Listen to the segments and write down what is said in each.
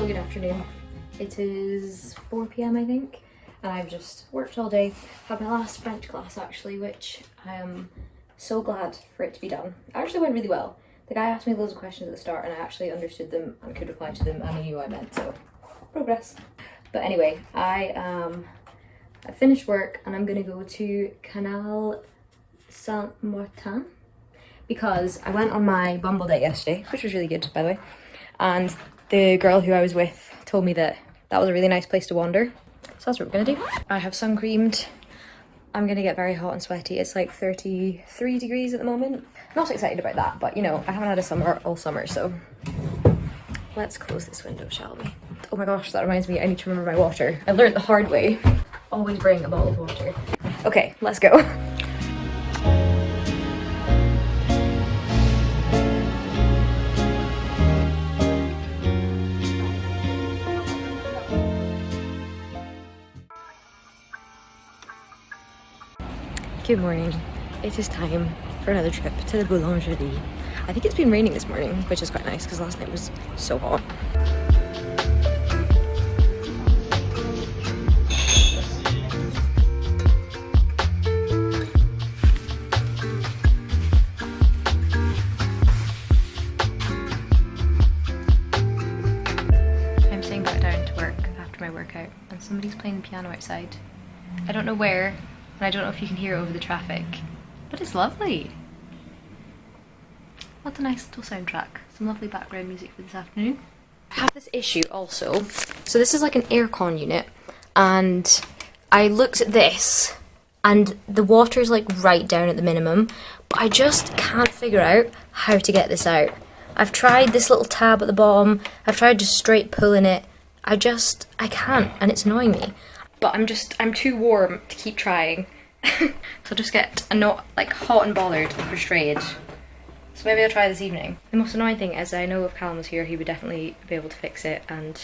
Hello, good afternoon. It is 4 p.m. I think, and I've just worked all day. Had my last French class actually, which I am so glad for it to be done. It actually went really well. The guy asked me loads of questions at the start and I actually understood them and could reply to them and I knew what I meant, so progress. But anyway, I finished work and I'm gonna go to Canal Saint-Martin because I went on my Bumble date yesterday, which was really good by the way, and the girl who I was with told me that that was a really nice place to wander, so that's what we're gonna do. I have sun creamed. I'm gonna get very hot and sweaty. It's like 33 degrees at the moment. Not excited about that, but you know, I haven't had a summer all summer, so let's close this window, shall we? Oh my gosh, that reminds me, I need to remember my water. I learned the hard way. Always bring a bottle of water. Okay, let's go. Good morning. It is time for another trip to the boulangerie. I think it's been raining this morning, which is quite nice because last night was so hot. I'm sitting back down to work after my workout and somebody's playing the piano outside. I don't know where, and I don't know if you can hear it over the traffic, but it's lovely. What a nice little soundtrack. Some lovely background music for this afternoon. I have this issue also. So this is like an aircon unit, and I looked at this, and the water's like right down at the minimum, but I just can't figure out how to get this out. I've tried this little tab at the bottom, I've tried just straight pulling it, I can't, and it's annoying me. But I'm too warm to keep trying. So I'll just get like hot and bothered and frustrated. So maybe I'll try this evening. The most annoying thing is I know if Callum was here he would definitely be able to fix it, and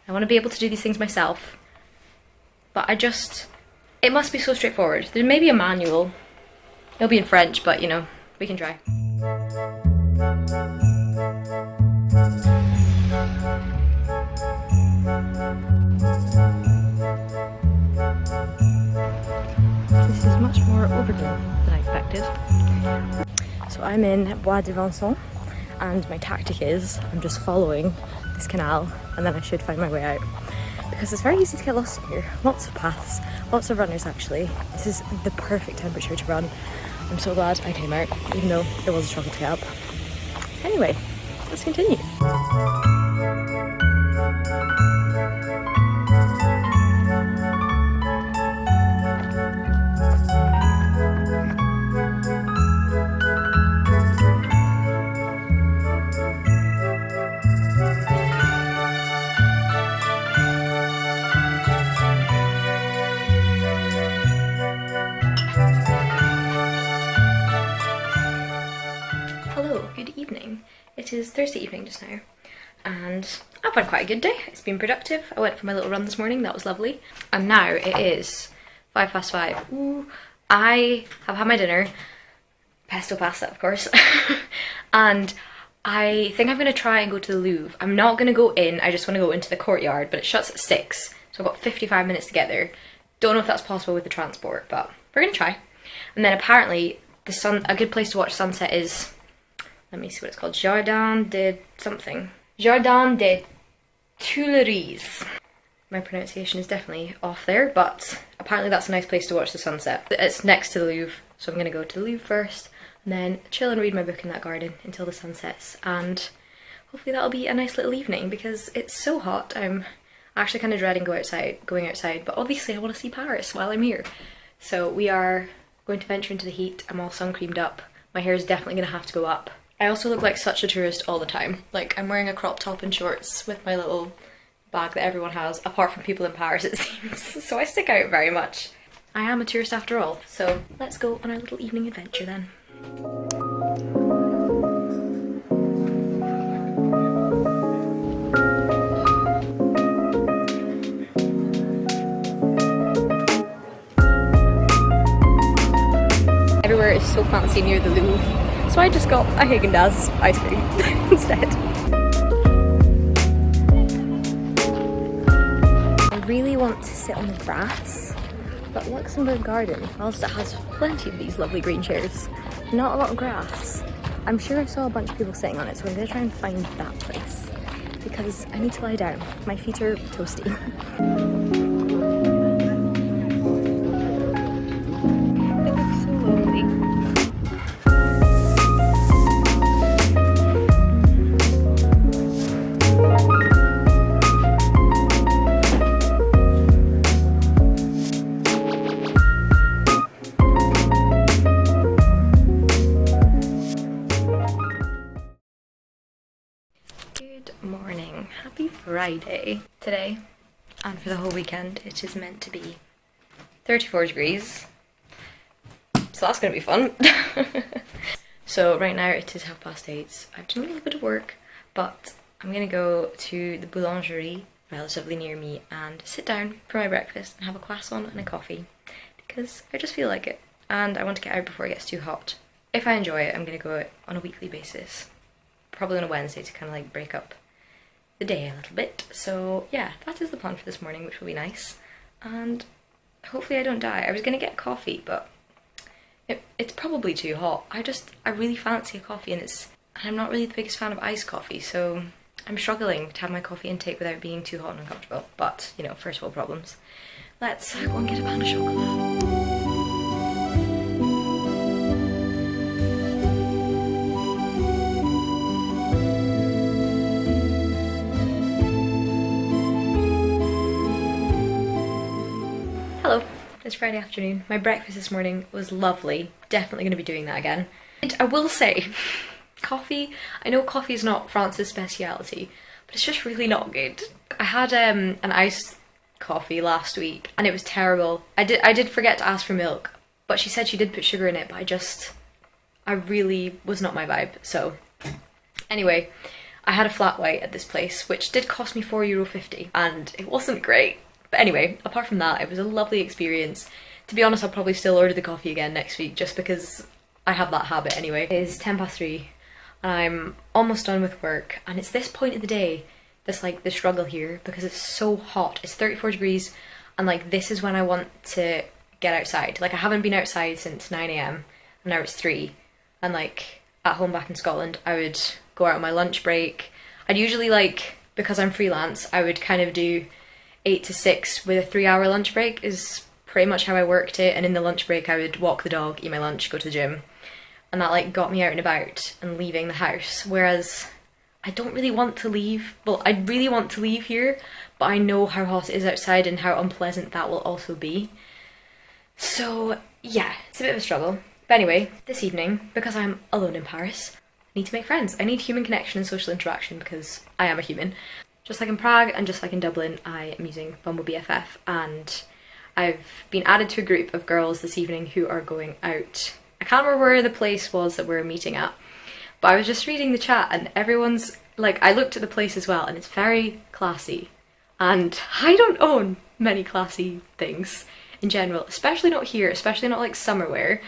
I want to be able to do these things myself. But it must be so straightforward. There may be a manual. It'll be in French, but you know, we can try. This is much more overdone than I expected. So I'm in Bois de Vincennes, and my tactic is I'm just following this canal and then I should find my way out. Because it's very easy to get lost in here. Lots of paths, lots of runners actually. This is the perfect temperature to run. I'm so glad I came out, even though it was a struggle to get up. Anyway, let's continue. Hello, good evening. It is Thursday evening just now, and I've had quite a good day. It's been productive. I went for my little run this morning, that was lovely. And now it is 5:05. Ooh, I have had my dinner, pesto pasta of course, and I think I'm going to try and go to the Louvre. I'm not going to go in, I just want to go into the courtyard, but it shuts at 6, so I've got 55 minutes to get there. Don't know if that's possible with the transport, but we're going to try. And then apparently a good place to watch sunset is, let me see what it's called, Jardin de something. Jardin des Tuileries. My pronunciation is definitely off there, but apparently that's a nice place to watch the sunset. It's next to the Louvre, so I'm going to go to the Louvre first, and then chill and read my book in that garden until the sun sets, and hopefully that'll be a nice little evening because it's so hot. I'm actually kind of dreading going outside, but obviously I want to see Paris while I'm here. So we are going to venture into the heat. I'm all sun creamed up. My hair is definitely going to have to go up. I also look like such a tourist all the time. Like, I'm wearing a crop top and shorts with my little bag that everyone has, apart from people in Paris it seems. So I stick out very much. I am a tourist after all. So let's go on our little evening adventure then. Everywhere is so fancy near the Louvre. So I just got a Haagen-Dazs ice cream instead. want to sit on the grass, but Luxembourg Garden, whilst it has plenty of these lovely green chairs, not a lot of grass. I'm sure I saw a bunch of people sitting on it, so I'm going to try and find that place because I need to lie down. My feet are toasty. It looks so lovely. Good morning. Happy Friday. Today, and for the whole weekend, it is meant to be 34 degrees. So that's going to be fun. So right now it is 8:30. I've done a little bit of work, but I'm going to go to the boulangerie relatively near me and sit down for my breakfast and have a croissant and a coffee because I just feel like it and I want to get out before it gets too hot. If I enjoy it, I'm going to go on a weekly basis. Probably on a Wednesday to kind of like break up the day a little bit. So yeah, that is the plan for this morning, which will be nice. And hopefully I don't die. I was going to get coffee, but it's probably too hot. I really fancy a coffee and I'm not really the biggest fan of iced coffee, so I'm struggling to have my coffee intake without being too hot and uncomfortable. But, you know, first world problems. Let's go and get a pan of chocolate. Hello, it's Friday afternoon. My breakfast this morning was lovely. Definitely going to be doing that again. And I will say, coffee, I know coffee is not France's speciality, but it's just really not good. I had an iced coffee last week and it was terrible. I did forget to ask for milk, but she said she did put sugar in it, but I really was not my vibe. So anyway, I had a flat white at this place, which did cost me €4.50 and it wasn't great. But anyway, apart from that, it was a lovely experience. To be honest, I'll probably still order the coffee again next week just because I have that habit anyway. It is 3:10 and I'm almost done with work and it's this point of the day that's like the struggle here because it's so hot. It's 34 degrees and like this is when I want to get outside. Like I haven't been outside since 9 AM and now it's 3 and like at home back in Scotland I would go out on my lunch break. I'd usually like, because I'm freelance, I would kind of do 8 to 6 with a 3-hour lunch break is pretty much how I worked it, and in the lunch break I would walk the dog, eat my lunch, go to the gym, and that like got me out and about and leaving the house, whereas I don't really want to leave. Well, I really want to leave here, but I know how hot it is outside and how unpleasant that will also be. So yeah, it's a bit of a struggle. But anyway, this evening, because I'm alone in Paris, I need to make friends. I need human connection and social interaction because I am a human. Just like in Prague and just like in Dublin, I am using Bumble BFF and I've been added to a group of girls this evening who are going out. I can't remember where the place was that we're meeting at, but I was just reading the chat and everyone's like, I looked at the place as well and it's very classy and I don't own many classy things in general, especially not here, especially not like summer wear.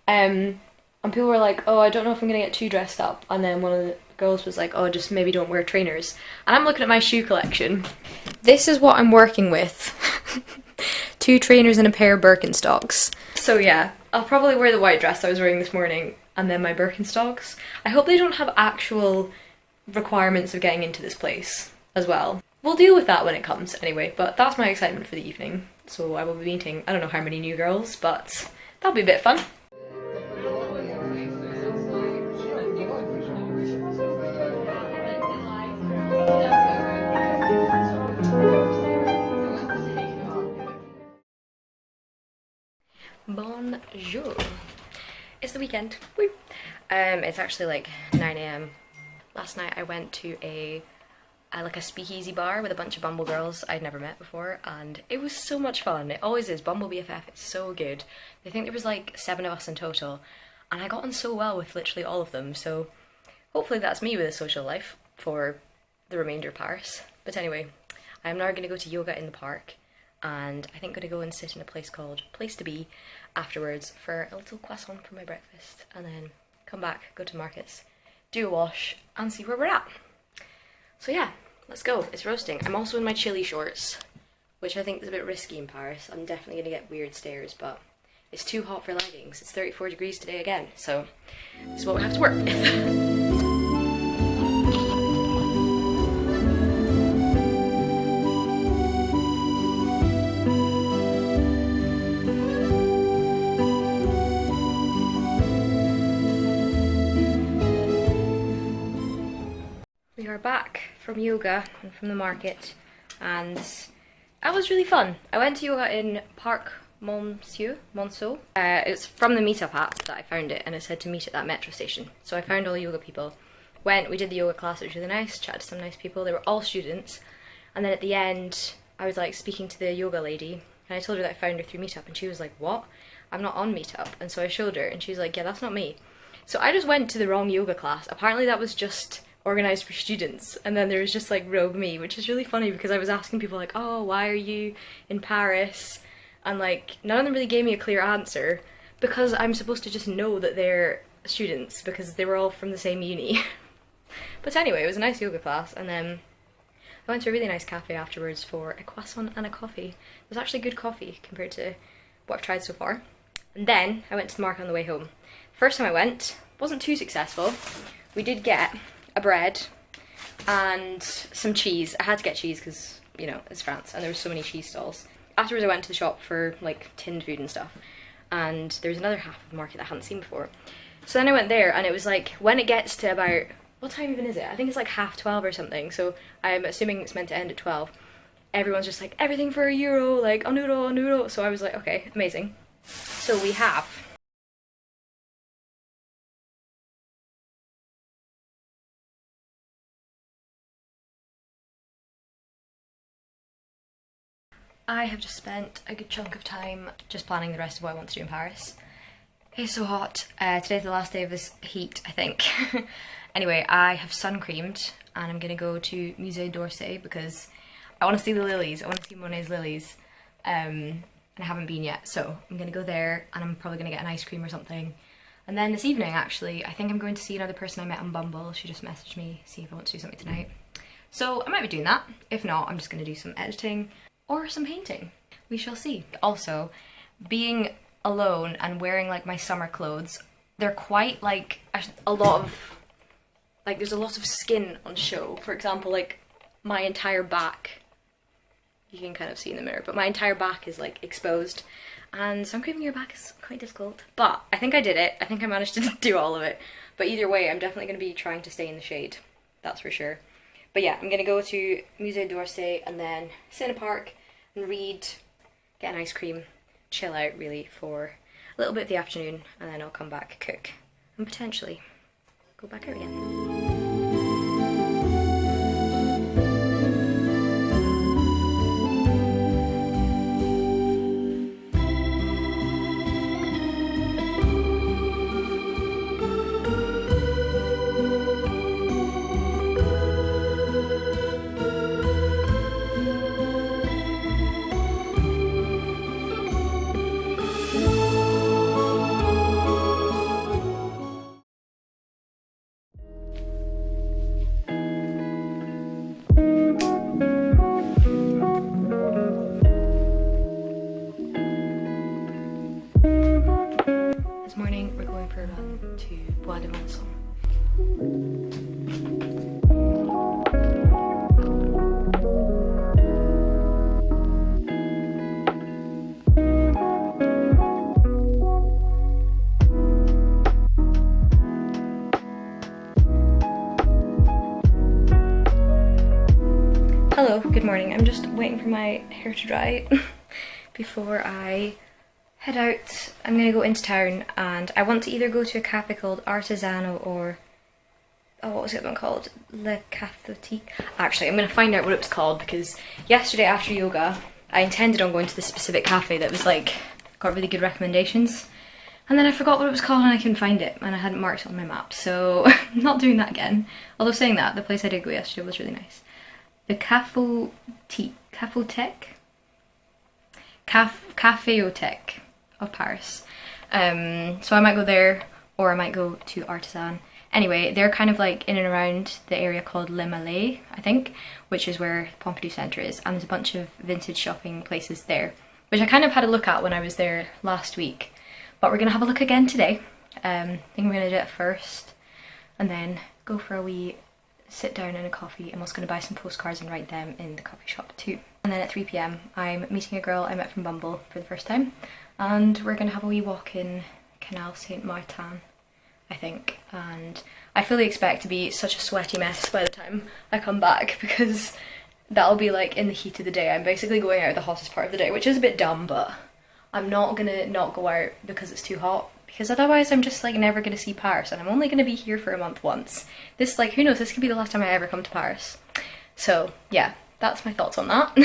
And people were like, oh, I don't know if I'm gonna get too dressed up, and then one of the girls was like, oh, just maybe don't wear trainers. And I'm looking at my shoe collection. This is what I'm working with. 2 trainers and a pair of Birkenstocks. So yeah, I'll probably wear the white dress I was wearing this morning and then my Birkenstocks. I hope they don't have actual requirements of getting into this place as well. We'll deal with that when it comes anyway, but that's my excitement for the evening. So I will be meeting, I don't know how many new girls, but that'll be a bit of fun. Bonjour. It's the weekend. Woo. It's actually like 9 AM. Last night I went to a speakeasy bar with a bunch of Bumble girls I'd never met before and it was so much fun. It always is. Bumble BFF is so good. I think there was like 7 of us in total and I got on so well with literally all of them, so hopefully that's me with a social life for the remainder of Paris. But anyway, I'm now going to go to yoga in the park and I think I'm going to go and sit in a place called Place to Be afterwards for a little croissant for my breakfast and then come back, go to markets, do a wash and see where we're at. So yeah, let's go. It's roasting. I'm also in my chilly shorts which I think is a bit risky in Paris. I'm definitely going to get weird stares, but it's too hot for leggings. It's 34 degrees today again, so this is what we have to work with. We are back from yoga and from the market, and that was really fun. I went to yoga in Parc Monceau. It's from the Meetup app that I found it, and it said to meet at that metro station. So I found all the yoga people. We did the yoga class, it was really nice, chatted to some nice people. They were all students. And then at the end, I was like speaking to the yoga lady, and I told her that I found her through Meetup, and she was like, what? I'm not on Meetup. And so I showed her, and she was like, yeah, that's not me. So I just went to the wrong yoga class. Apparently that was just organised for students, and then there was just like rogue me, which is really funny because I was asking people like, oh, why are you in Paris? And like none of them really gave me a clear answer, because I'm supposed to just know that they're students because they were all from the same uni. But anyway, it was a nice yoga class, and then I went to a really nice cafe afterwards for a croissant and a coffee. It was actually good coffee compared to what I've tried so far. And then I went to the market on the way home. First time I went, wasn't too successful. We did get a bread and some cheese. I had to get cheese because, you know, it's France and there were so many cheese stalls. Afterwards I went to the shop for like tinned food and stuff, and there was another half of the market that I hadn't seen before. So then I went there, and it was like, when it gets to about, what time even is it? I think it's like 12:30 or something, so I'm assuming it's meant to end at 12. Everyone's just like, everything for €1, like €1. So I was like, okay, amazing. So we have I have just spent a good chunk of time just planning the rest of what I want to do in Paris. It's so hot. Today's the last day of this heat, I think. Anyway, I have sun creamed, and I'm gonna go to Musée d'Orsay because I want to see the lilies. I want to see Monet's lilies, and I haven't been yet. So I'm gonna go there, and I'm probably gonna get an ice cream or something. And then this evening, actually, I think I'm going to see another person I met on Bumble. She just messaged me, see if I want to do something tonight. So I might be doing that. If not, I'm just gonna do some editing or some painting. We shall see. Also, being alone and wearing like my summer clothes, they're quite like a lot of, like there's a lot of skin on show. For example, like my entire back, you can kind of see in the mirror, but my entire back is like exposed, and sun creaming your back is quite difficult. But I think I did it. I think I managed to do all of it. But either way, I'm definitely going to be trying to stay in the shade. That's for sure. But yeah, I'm going to go to Musée d'Orsay and then sit in a park and read, get an ice cream, chill out really for a little bit of the afternoon, and then I'll come back, cook, and potentially go back out again. This morning we're going for a run to Bois de Vincennes. Hello, good morning. I'm just waiting for my hair to dry before I head out. I'm gonna go into town, and I want to either go to a cafe called Artisano or, oh, what was the other one called? Le Cathotique. Actually, I'm gonna find out what it was called, because yesterday after yoga I intended on going to this specific cafe that was like got really good recommendations, and then I forgot what it was called and I couldn't find it, and I hadn't marked it on my map, so I'm not doing that again. Although saying that, the place I did go yesterday was really nice. The Caféothèque of Paris. So I might go there, or I might go to Artisan. Anyway, they're kind of like in and around the area called Le Malais, I think, which is where Pompidou Centre is, and there's a bunch of vintage shopping places there, which I kind of had a look at when I was there last week, but we're gonna have a look again today. I think we're gonna do it first, and then go for a wee sit down and a coffee. I'm also gonna buy some postcards and write them in the coffee shop too. And then at 3 p.m. I'm meeting a girl I met from Bumble for the first time, and we're gonna have a wee walk in Canal Saint Martin, I think, and I fully expect to be such a sweaty mess by the time I come back, because that'll be like in the heat of the day. I'm basically going out the hottest part of the day, which is a bit dumb, but I'm not gonna not go out because it's too hot, because otherwise I'm just like never gonna see Paris, and I'm only gonna be here for a month once. This, like, who knows, this could be the last time I ever come to Paris. So yeah, that's my thoughts on that.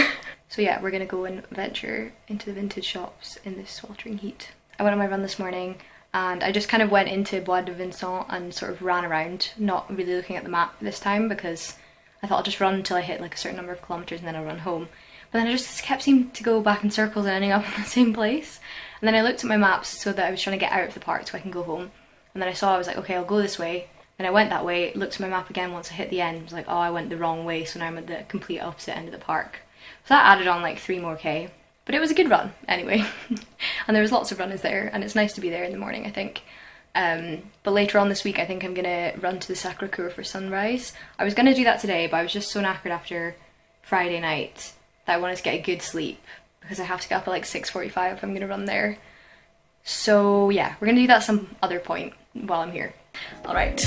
So yeah, we're gonna go and venture into the vintage shops in this sweltering heat. I went on my run this morning, and I just kind of went into Bois de Vincennes and sort of ran around, not really looking at the map this time, because I thought I'll just run until I hit like a certain number of kilometres and then I'll run home. But then I just kept seeming to go back in circles and ending up in the same place. And then I looked at my maps so that I was trying to get out of the park so I can go home. And then I saw, I was like, okay, I'll go this way. Then I went that way, looked at my map again once I hit the end, was like, oh, I went the wrong way, so now I'm at the complete opposite end of the park. So that added on like 3 more K. But it was a good run, anyway. And there was lots of runners there, and it's nice to be there in the morning, I think. But later on this week, I think I'm gonna run to the Sacré-Cœur for sunrise. I was gonna do that today, but I was just so knackered after Friday night that I wanted to get a good sleep, because I have to get up at like 6:45 if I'm gonna run there. So yeah, we're gonna do that some other point while I'm here. Alright.